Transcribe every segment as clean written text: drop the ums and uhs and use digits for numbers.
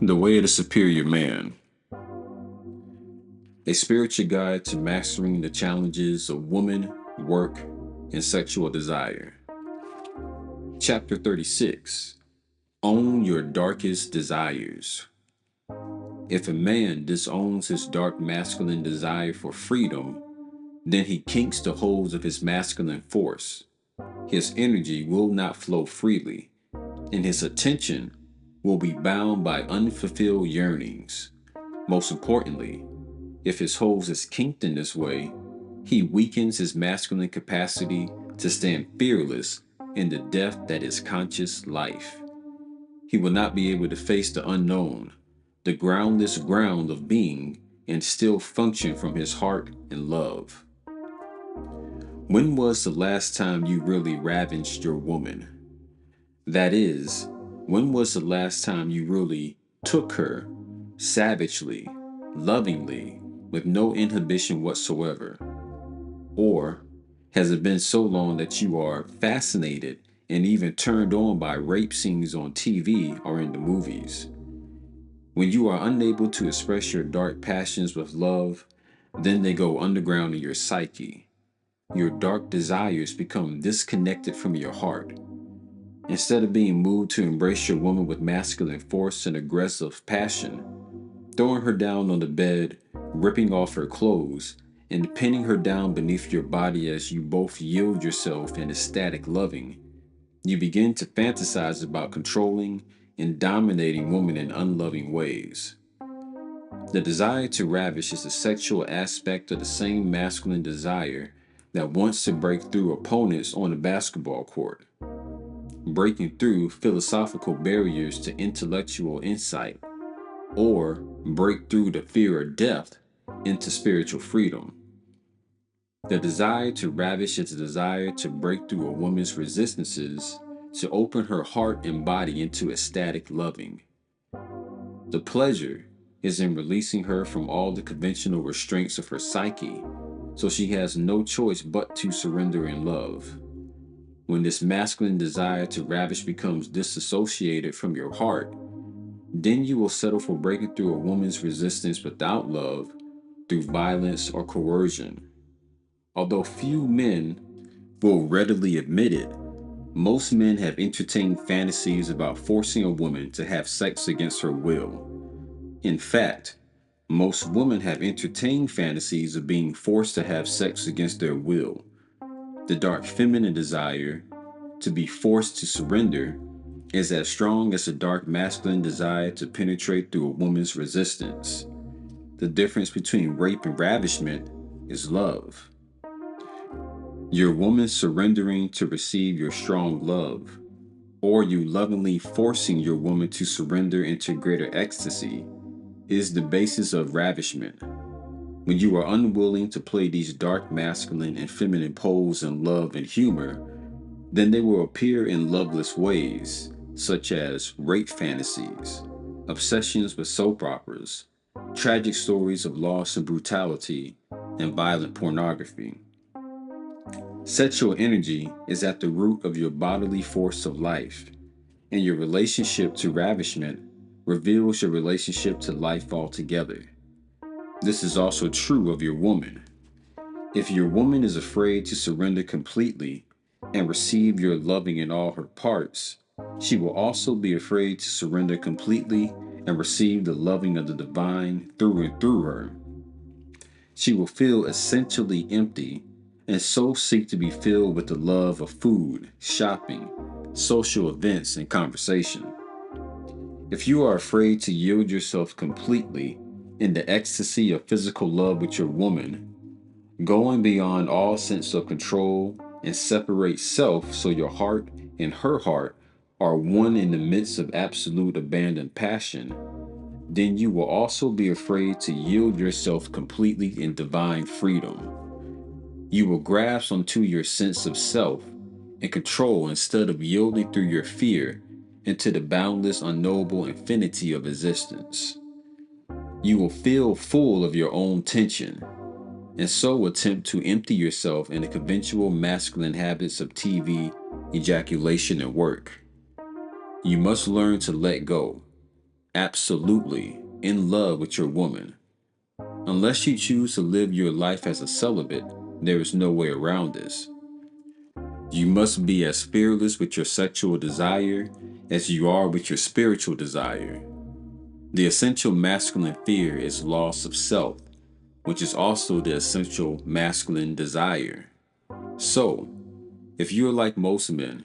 The Way of the Superior Man, a spiritual guide to mastering the challenges of woman, work, and sexual desire. Chapter 36, Own Your Darkest Desires. If a man disowns his dark masculine desire for freedom, then he kinks the holds of his masculine force. His energy will not flow freely, and his attention will be bound by unfulfilled yearnings. Most importantly, if his hose is kinked in this way, he weakens his masculine capacity to stand fearless in the death that is conscious life. He will not be able to face the unknown, the groundless ground of being, and still function from his heart and love. When was the last time you really ravaged your woman? That is, when was the last time you really took her savagely, lovingly, with no inhibition whatsoever? Or has it been so long that you are fascinated and even turned on by rape scenes on TV or in the movies? When you are unable to express your dark passions with love, then they go underground in your psyche. Your dark desires become disconnected from your heart. Instead of being moved to embrace your woman with masculine force and aggressive passion, throwing her down on the bed, ripping off her clothes, and pinning her down beneath your body as you both yield yourself in ecstatic loving, you begin to fantasize about controlling and dominating women in unloving ways. The desire to ravish is a sexual aspect of the same masculine desire that wants to break through opponents on the basketball court, breaking through philosophical barriers to intellectual insight, or break through the fear of death into spiritual freedom. The desire to ravish is a desire to break through a woman's resistances, to open her heart and body into ecstatic loving. The pleasure is in releasing her from all the conventional restraints of her psyche, so she has no choice but to surrender in love. When this masculine desire to ravish becomes disassociated from your heart, then you will settle for breaking through a woman's resistance without love, through violence or coercion. Although few men will readily admit it, most men have entertained fantasies about forcing a woman to have sex against her will. In fact, most women have entertained fantasies of being forced to have sex against their will. The dark feminine desire to be forced to surrender is as strong as the dark masculine desire to penetrate through a woman's resistance. The difference between rape and ravishment is love. Your woman surrendering to receive your strong love, or you lovingly forcing your woman to surrender into greater ecstasy, is the basis of ravishment. When you are unwilling to play these dark masculine and feminine poles in love and humor, then they will appear in loveless ways, such as rape fantasies, obsessions with soap operas, tragic stories of loss and brutality, and violent pornography. Sexual energy is at the root of your bodily force of life, and your relationship to ravishment reveals your relationship to life altogether. This is also true of your woman. If your woman is afraid to surrender completely and receive your loving in all her parts, she will also be afraid to surrender completely and receive the loving of the divine through and through her. She will feel essentially empty and so seek to be filled with the love of food, shopping, social events, and conversation. If you are afraid to yield yourself completely in the ecstasy of physical love with your woman, going beyond all sense of control and separate self so your heart and her heart are one in the midst of absolute abandoned passion, then you will also be afraid to yield yourself completely in divine freedom. You will grasp onto your sense of self and control instead of yielding through your fear into the boundless, unknowable infinity of existence. You will feel full of your own tension, and so attempt to empty yourself in the conventional masculine habits of TV, ejaculation, and work. You must learn to let go. absolutely in love with your woman. Unless you choose to live your life as a celibate, there is no way around this. You must be as fearless with your sexual desire as you are with your spiritual desire. The essential masculine fear is loss of self, which is also the essential masculine desire. So, if you're like most men,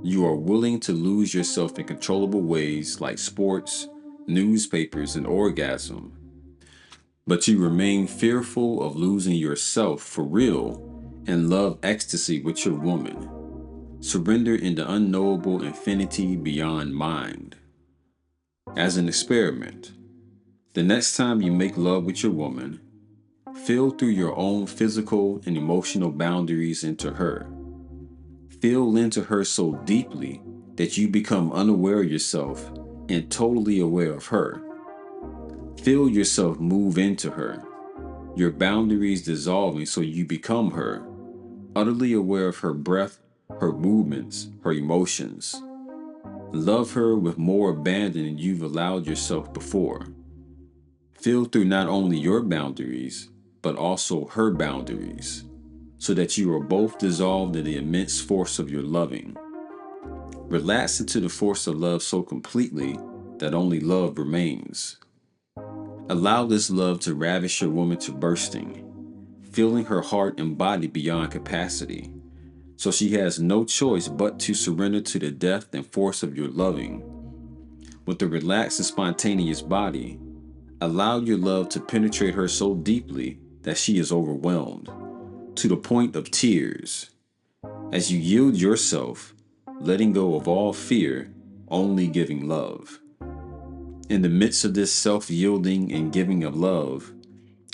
you are willing to lose yourself in controllable ways like sports, newspapers, and orgasm, but you remain fearful of losing yourself for real and love ecstasy with your woman. Surrender in the unknowable infinity beyond mind. As an experiment, the next time you make love with your woman, feel through your own physical and emotional boundaries into her. Feel into her so deeply that you become unaware of yourself and totally aware of her. Feel yourself move into her, your boundaries dissolving so you become her, utterly aware of her breath, her movements, her emotions. Love her with more abandon than you've allowed yourself before. Feel through not only your boundaries, but also her boundaries, so that you are both dissolved in the immense force of your loving. Relax into the force of love so completely that only love remains. Allow this love to ravish your woman to bursting, filling her heart and body beyond capacity, so she has no choice but to surrender to the depth and force of your loving. With a relaxed and spontaneous body, allow your love to penetrate her so deeply that she is overwhelmed, to the point of tears. As you yield yourself, letting go of all fear, only giving love. In the midst of this self-yielding and giving of love,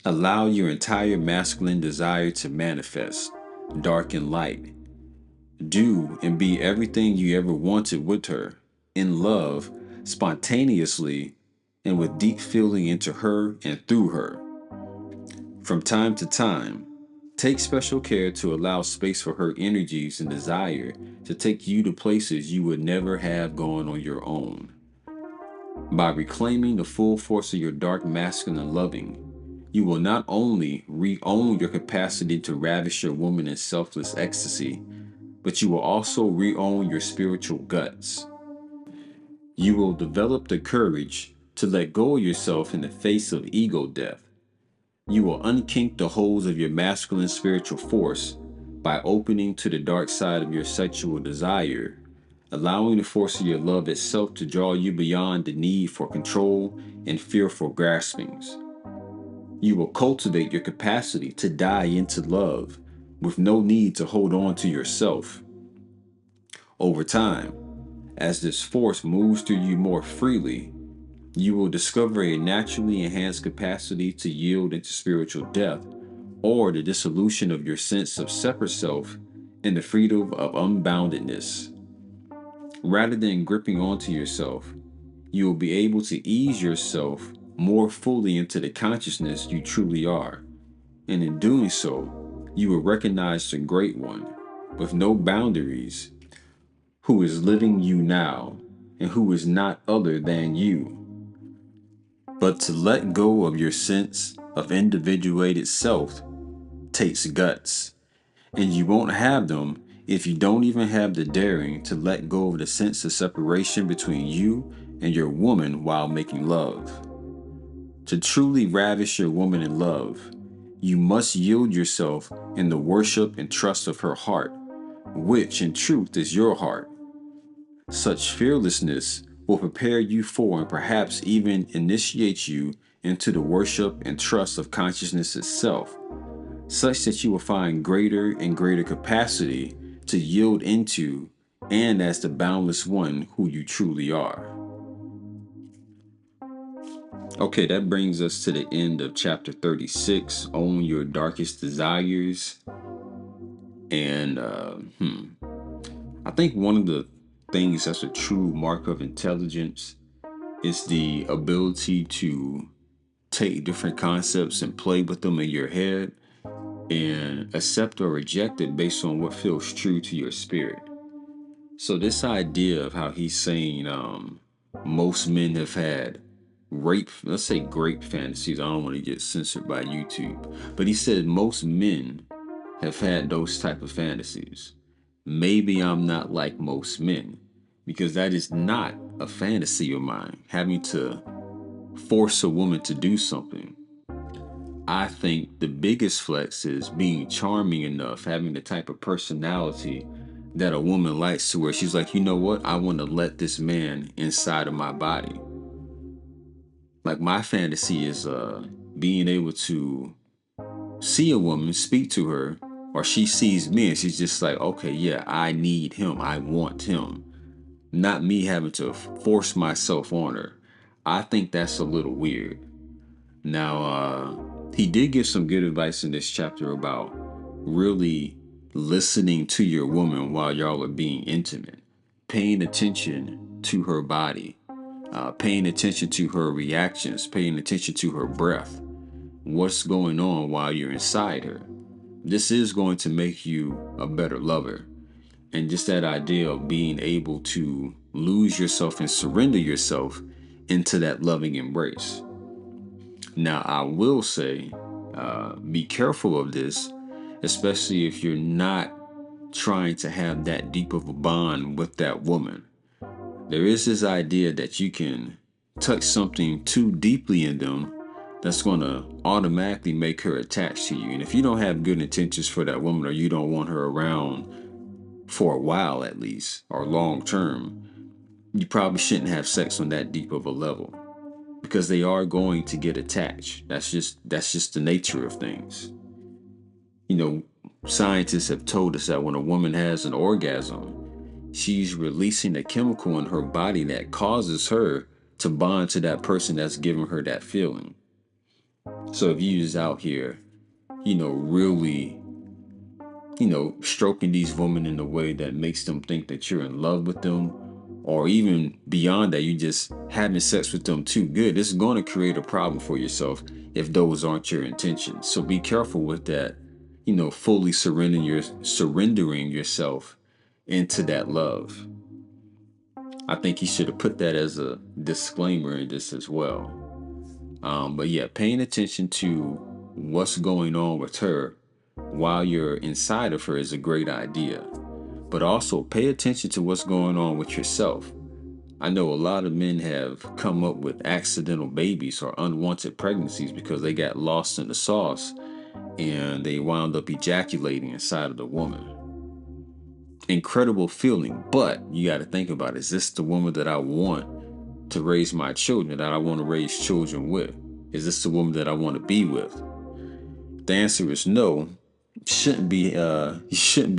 allow your entire masculine desire to manifest, dark and light. Do and be everything you ever wanted with her, in love, spontaneously, and with deep feeling into her and through her. From time to time, take special care to allow space for her energies and desire to take you to places you would never have gone on your own. By reclaiming the full force of your dark masculine loving, you will not only re-own your capacity to ravish your woman in selfless ecstasy, but you will also re-own your spiritual guts. You will develop the courage to let go of yourself in the face of ego death. You will unkink the holes of your masculine spiritual force by opening to the dark side of your sexual desire, allowing the force of your love itself to draw you beyond the need for control and fearful graspings. You will cultivate your capacity to die into love with no need to hold on to yourself. Over time, as this force moves through you more freely, you will discover a naturally enhanced capacity to yield into spiritual death or the dissolution of your sense of separate self in the freedom of unboundedness. Rather than gripping onto yourself, you will be able to ease yourself more fully into the consciousness you truly are. And in doing so, you will recognize the Great One, with no boundaries, who is living you now and who is not other than you. But to let go of your sense of individuated self takes guts, and you won't have them if you don't even have the daring to let go of the sense of separation between you and your woman while making love. To truly ravish your woman in love, you must yield yourself in the worship and trust of her heart, which in truth is your heart. Such fearlessness will prepare you for and perhaps even initiate you into the worship and trust of consciousness itself, such that you will find greater and greater capacity to yield into and as the boundless one who you truly are. Okay, that brings us to the end of chapter 36, Own Your Darkest Desires. And I think one of the things that's a true mark of intelligence is the ability to take different concepts and play with them in your head and accept or reject it based on what feels true to your spirit. So this idea of how he's saying most men have had rape, let's say grape fantasies. I don't want to get censored by YouTube, but he said most men have had those type of fantasies. Maybe I'm not like most men because that is not a fantasy of mine. Having to force a woman to do something. I think the biggest flex is being charming enough, having the type of personality that a woman likes to where she's like, you know what? I want to let this man inside of my body. Like my fantasy is being able to see a woman, speak to her, or she sees me and she's just like, okay, yeah, I need him. I want him. Not me having to force myself on her. I think that's a little weird. Now, he did give some good advice in this chapter about really listening to your woman while y'all are being intimate, paying attention to her body, paying attention to her reactions, paying attention to her breath, what's going on while you're inside her. This is going to make you a better lover. And just that idea of being able to lose yourself and surrender yourself into that loving embrace. Now, I will say, be careful of this, especially if you're not trying to have that deep of a bond with that woman. There is this idea that you can touch something too deeply in them that's going to automatically make her attached to you. And if you don't have good intentions for that woman, or you don't want her around for a while at least, or long term, you probably shouldn't have sex on that deep of a level because they are going to get attached. That's just the nature of things. You know, scientists have told us that when a woman has an orgasm, she's releasing a chemical in her body that causes her to bond to that person that's giving her that feeling. So if you is out here, really, stroking these women in a way that makes them think that you're in love with them, or even beyond that, you just having sex with them too good, this is going to create a problem for yourself if those aren't your intentions. So be careful with that, fully surrendering yourself into that love. I think he should have put that as a disclaimer in this as well. But yeah, paying attention to what's going on with her while you're inside of her is a great idea. But also pay attention to what's going on with yourself. I know a lot of men have come up with accidental babies or unwanted pregnancies because they got lost in the sauce and they wound up ejaculating inside of the woman. Incredible feeling, but you got to think about, is this the woman that I want to raise my children, that I want to raise children with? Is this the woman that I want to be with? The answer is no. You shouldn't be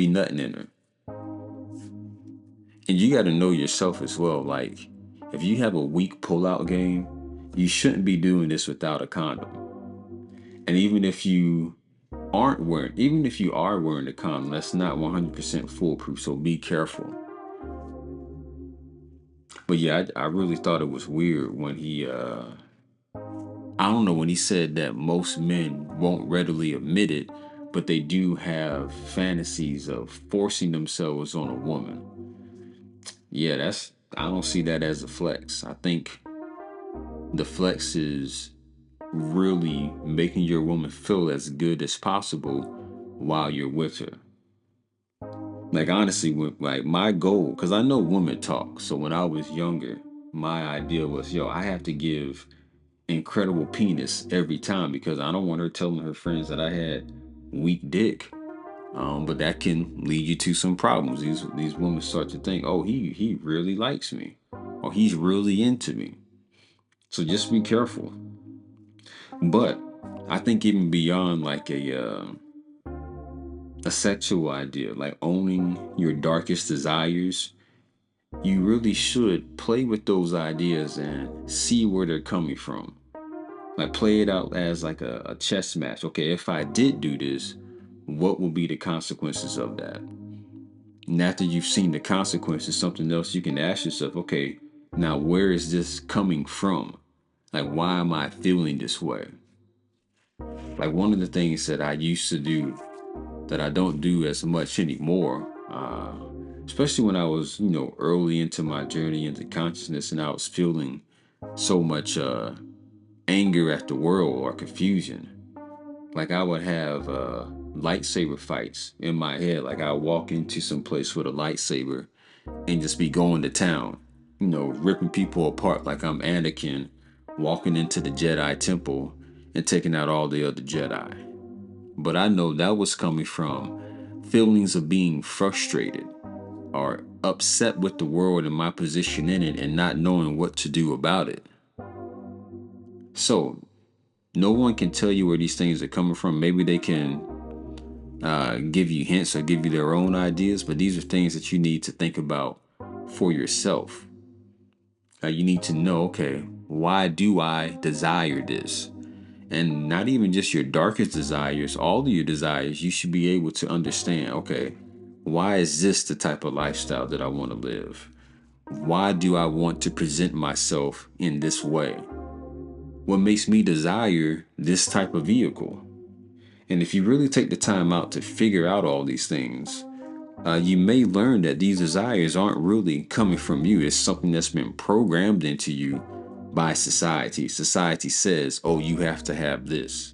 nothing in her. And you got to know yourself as well. Like, if you have a weak pullout game, you shouldn't be doing this without a condom. And even if you are wearing a condom, that's not 100% foolproof. So be careful. But yeah, I really thought it was weird when I don't know, when he said that most men won't readily admit it, but they do have fantasies of forcing themselves on a woman. Yeah, I don't see that as a flex. I think the flex is really making your woman feel as good as possible while you're with her. Like honestly, like my goal, because I know women talk. So when I was younger, my idea was, yo, I have to give incredible penis every time because I don't want her telling her friends that I had weak dick. But that can lead you to some problems. These women start to think, oh, he really likes me, or he's really into me. So just be careful. But I think even beyond like a sexual idea, like owning your darkest desires, you really should play with those ideas and see where they're coming from. Like play it out as like a chess match. Okay, if I did do this, what will be the consequences of that? And after you've seen the consequences, something else you can ask yourself, okay, now where is this coming from? Like, why am I feeling this way? Like one of the things that I used to do that I don't do as much anymore, especially when I was, early into my journey into consciousness and I was feeling so much anger at the world or confusion. Like I would have lightsaber fights in my head. Like I would walk into some place with a lightsaber and just be going to town, ripping people apart like I'm Anakin walking into the Jedi temple and taking out all the other Jedi. But I know that was coming from feelings of being frustrated or upset with the world and my position in it and not knowing what to do about it. So, no one can tell you where these things are coming from. Maybe they can give you hints or give you their own ideas, but these are things that you need to think about for yourself. You need to know, okay, why do I desire this? And not even just your darkest desires, all of your desires, you should be able to understand, okay, why is this the type of lifestyle that I want to live? Why do I want to present myself in this way? What makes me desire this type of vehicle? And if you really take the time out to figure out all these things, you may learn that these desires aren't really coming from you. It's something that's been programmed into you by society. Society says, oh, you have to have this.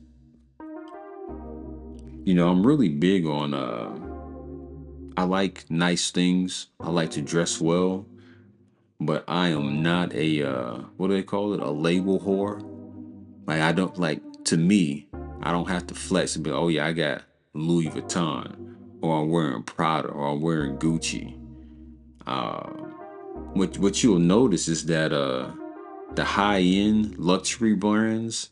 I'm really big on, I like nice things. I like to dress well, but I am not a, what do they call it? A label whore. Like, I don't like, to me, I don't have to flex and be, oh yeah, I got Louis Vuitton, or I'm wearing Prada, or I'm wearing Gucci. Uh, what you'll notice is that the high end luxury brands,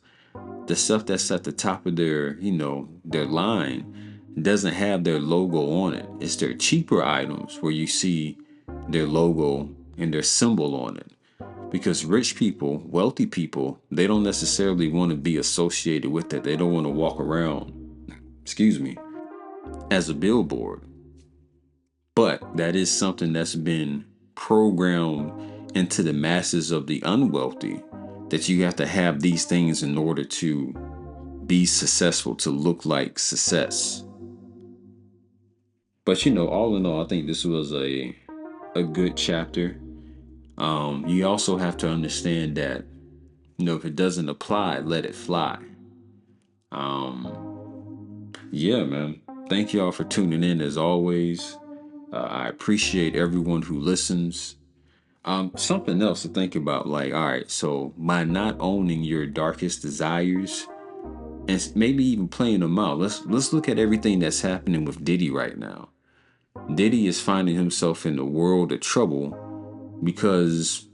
the stuff that's at the top of their line, doesn't have their logo on it. It's their cheaper items where you see their logo and their symbol on it. Because rich people, wealthy people, they don't necessarily want to be associated with that. They don't want to walk around, excuse me, as a billboard. But that is something that's been programmed into the masses of the unwealthy, that you have to have these things in order to be successful, to look like success. But all in all, I think this was a good chapter. You also have to understand that, if it doesn't apply, let it fly. Yeah, man. Thank y'all for tuning in as always. I appreciate everyone who listens. Something else to think about, like, all right, so by not owning your darkest desires and maybe even playing them out, let's look at everything that's happening with Diddy right now. Diddy is finding himself in a world of trouble because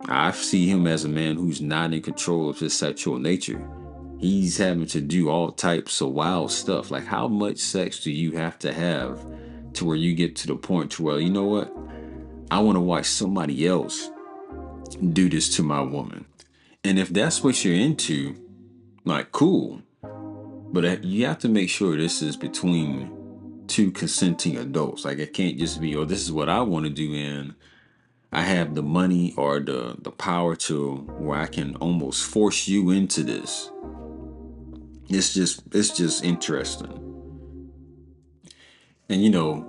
I see him as a man who's not in control of his sexual nature. He's having to do all types of wild stuff. Like, how much sex do you have to where you get to the point to where, you know what? I want to watch somebody else do this to my woman. And if that's what you're into, like, cool. But you have to make sure this is between two consenting adults. Like, it can't just be, oh, this is what I want to do, and I have the money or the power to where I can almost force you into this. It's just interesting. And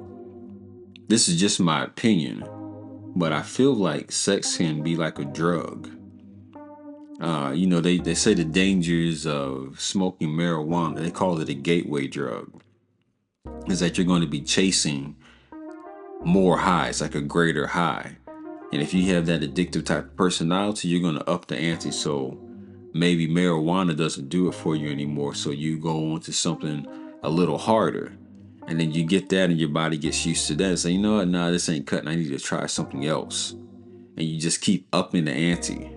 this is just my opinion, but I feel like sex can be like a drug. They say the dangers of smoking marijuana, they call it a gateway drug, is that you're going to be chasing more highs, like a greater high. And if you have that addictive type of personality, you're going to up the ante. So maybe marijuana doesn't do it for you anymore. So you go on to something a little harder. And then you get that and your body gets used to that and say, you know what, nah, this ain't cutting. I need to try something else. And you just keep upping the ante.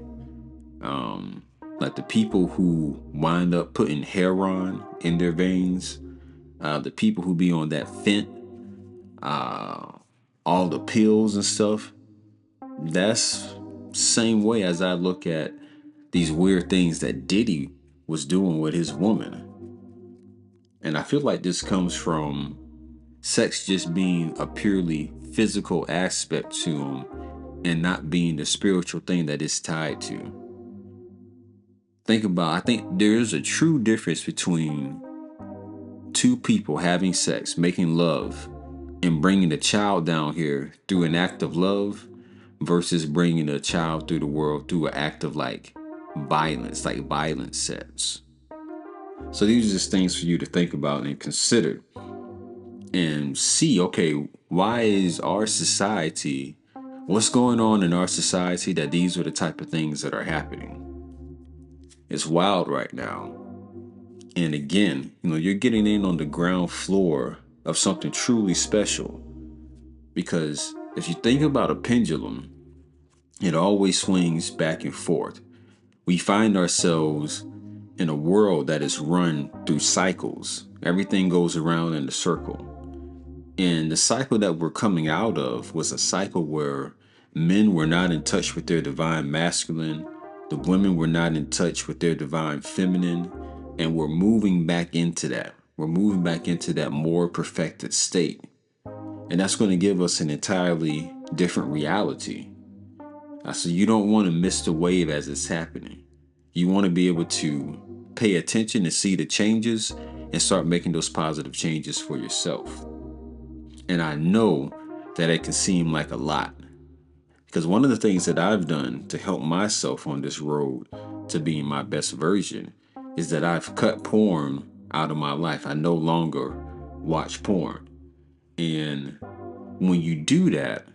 Like the people who wind up putting heroin in their veins, the people who be on that fent, all the pills and stuff, that's same way as I look at these weird things that Diddy was doing with his woman. And I feel like this comes from sex just being a purely physical aspect to him and not being the spiritual thing that it's tied to. I think there is a true difference between two people having sex, making love, and bringing a child down here through an act of love versus bringing a child through the world through an act of like violence, like violent sets. So these are just things for you to think about and consider and see, okay, why is our society, what's going on in our society that these are the type of things that are happening? It's wild right now. And again, you're getting in on the ground floor of something truly special. Because if you think about a pendulum, it always swings back and forth. We find ourselves in a world that is run through cycles. Everything goes around in a circle. And the cycle that we're coming out of was a cycle where men were not in touch with their divine masculine, the women were not in touch with their divine feminine, and we're moving back into that. We're moving back into that more perfected state. And that's going to give us an entirely different reality. So you don't want to miss the wave as it's happening. You want to be able to pay attention and see the changes and start making those positive changes for yourself. And I know that it can seem like a lot, because one of the things that I've done to help myself on this road to being my best version is that I've cut porn out of my life. I no longer watch porn. And when you do that,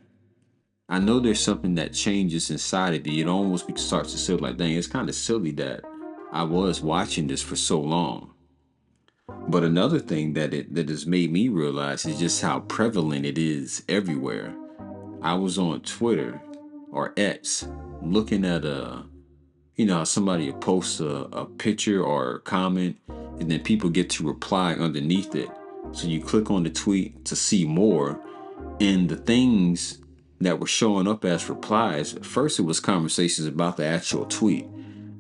I know there's something that changes inside of you. It almost starts to feel like, dang, it's kind of silly that I was watching this for so long. But another thing that has made me realize is just how prevalent it is everywhere. I was on Twitter or X looking at how somebody will post a picture or a comment, and then people get to reply underneath it. So you click on the tweet to see more, and the things that were showing up as replies, at first it was conversations about the actual tweet,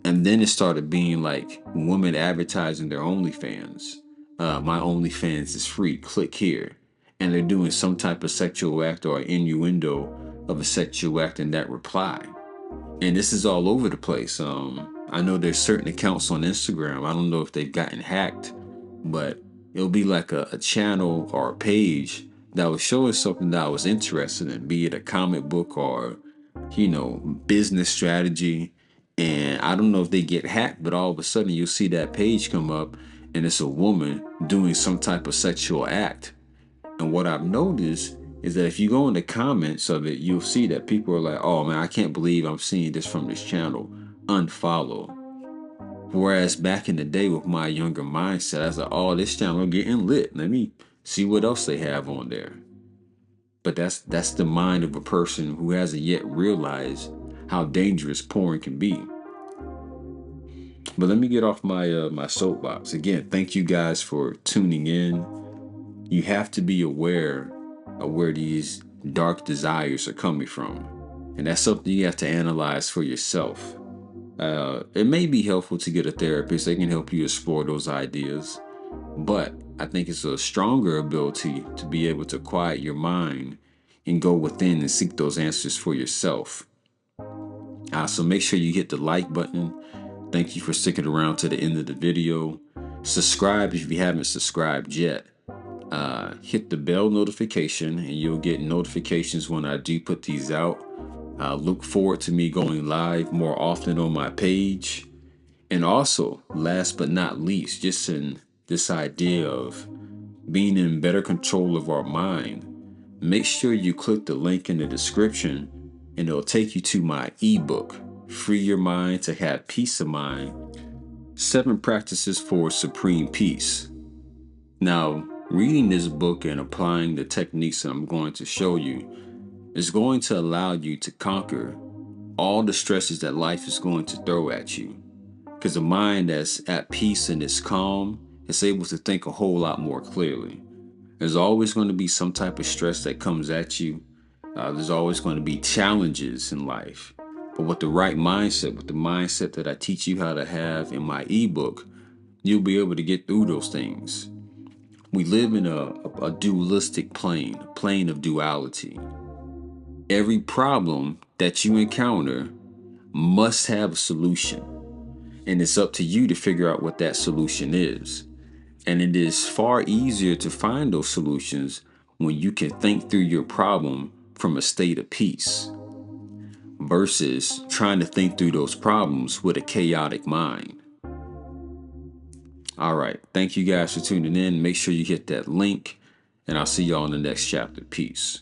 and then it started being like women advertising their OnlyFans. My OnlyFans is free, click here. And they're doing some type of sexual act or innuendo of a sexual act in that reply. And this is all over the place. I know there's certain accounts on Instagram. I don't know if they've gotten hacked, but it'll be like a channel or a page that was showing something that I was interested in, be it a comic book or, business strategy. And I don't know if they get hacked, but all of a sudden you'll see that page come up and it's a woman doing some type of sexual act. And what I've noticed is that if you go in the comments of it, you'll see that people are like, oh man, I can't believe I'm seeing this from this channel. Unfollow. Whereas back in the day with my younger mindset, I was like, oh, this channel getting lit. Let me see what else they have on there. But that's the mind of a person who hasn't yet realized how dangerous porn can be. But let me get off my soapbox. Again, thank you guys for tuning in. You have to be aware of where these dark desires are coming from. And that's something you have to analyze for yourself. It may be helpful to get a therapist. They can help you explore those ideas. But I think it's a stronger ability to be able to quiet your mind and go within and seek those answers for yourself. So make sure you hit the like button. Thank you for sticking around to the end of the video. Subscribe if you haven't subscribed yet. Hit the bell notification and you'll get notifications when I do put these out. Look forward to me going live more often on my page. And also, last but not least, just in this idea of being in better control of our mind, make sure you click the link in the description and it'll take you to my ebook, Free Your Mind to Have Peace of Mind, 7 Practices for Supreme Peace. Now, reading this book and applying the techniques that I'm going to show you is going to allow you to conquer all the stresses that life is going to throw at you. Because a mind that's at peace and is calm is able to think a whole lot more clearly. There's always going to be some type of stress that comes at you. There's always going to be challenges in life. But with the right mindset, with the mindset that I teach you how to have in my ebook, you'll be able to get through those things. We live in a dualistic plane, a plane of duality. Every problem that you encounter must have a solution. And it's up to you to figure out what that solution is. And it is far easier to find those solutions when you can think through your problem from a state of peace versus trying to think through those problems with a chaotic mind. All right. Thank you guys for tuning in. Make sure you hit that link, and I'll see y'all in the next chapter. Peace.